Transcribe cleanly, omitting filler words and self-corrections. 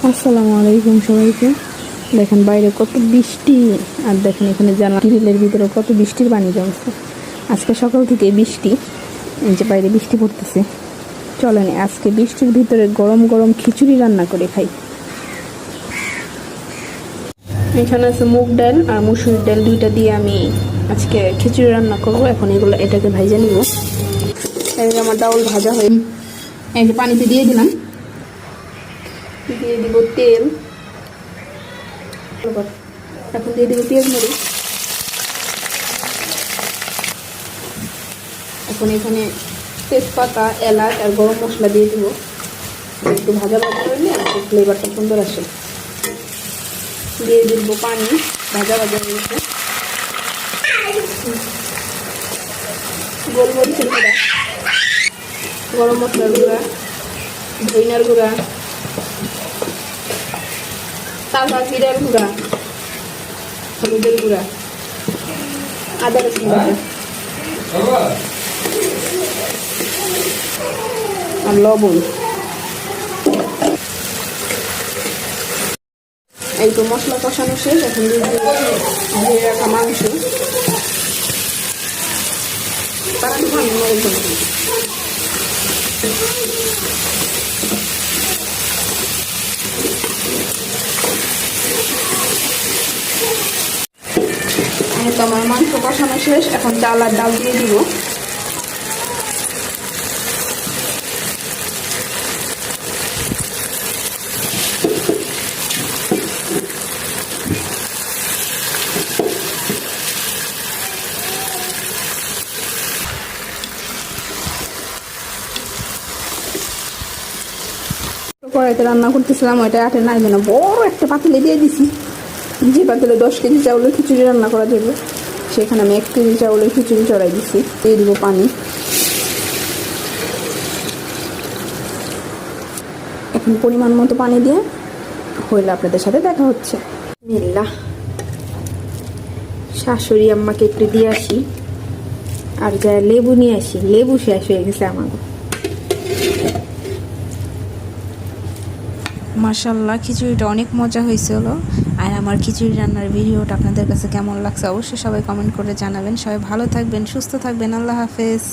আসসালামু আলাইকুম সবাইকে। দেখেন বাইরে কত বৃষ্টি, আর দেখেন এখানে জানলা গ্রিলের ভিতরে কত বৃষ্টির পানি জমছে। আজকে সকাল থেকে বৃষ্টি, এই যে বাইরে বৃষ্টি পড়তেছে। চলেন আজকে বৃষ্টির ভিতরে গরম গরম খিচুড়ি রান্না করে খাই। এখানে আছে মুগ ডাল আর মসুর ডাল, দুইটা দিয়ে আমি আজকে খিচুড়ি রান্না করবো। এখন এটাকে ভাজা নিব। এই যে আমার ডাউল ভাজা হয়ে, এই যে পানিতে দিয়ে দিলাম। দিয়ে দিব তেল, এখন দিয়ে দিব পেঁয়াজ মরিচ। এখন এখানে তেজপাতা, এলাচ আর গরম মশলা দিয়ে দিব। একটু ভাজা ভাজা করলে একটু ফ্লেভারটা সুন্দর আসে। দিয়ে দিব পানি, ভাজা ভাজা হয়ে গেছে। গোলমরিচের গুঁড়া, গরম মশলার গুঁড়া, ধইনার গুঁড়া, তাজা জিরার গুঁড়া, হলুদের গুঁড়া, আদা রসুন বাটা আর লবণ। এই তো মশলা কষানো শেষ। এখন দিয়ে ধুয়ে রাখা মাংস। আমার মাংস কষানো শেষ। এখন চাল আর ডাল দিয়ে দিব। কড়াইতে রান্না করতেছিলাম, ওইটা আটে না, এই জন্য বড় একটা পাতিলে দিয়ে দিছি। যে পাতিলে 10 কেজি চাউলের খিচুড়ি রান্না করা যাবে, সেখানে আমি 1 কেজি চাউলের খিচুড়ি চড়াই দিছি। দিয়ে দিব পানি। এখন পরিমাণ মতো পানি দিয়ে হইলে আপনাদের সাথে দেখা হচ্ছে। বিসমিল্লাহ। শাশুড়ি আম্মাকে একটু দিয়ে আসি, আর যা লেবু নিয়ে আসি। লেবু শেষ হয়ে গেছে আমার। মাশাআল্লাহ, খিচুড়িটা অনেক মজা হয়েছিল। আর আমার খিচুড়ি রান্নার ভিডিওটা আপনাদের কাছে কেমন লাগছে অবশ্যই সবাই কমেন্ট করে জানাবেন। সবাই ভালো থাকবেন, সুস্থ থাকবেন। আল্লাহ হাফেজ।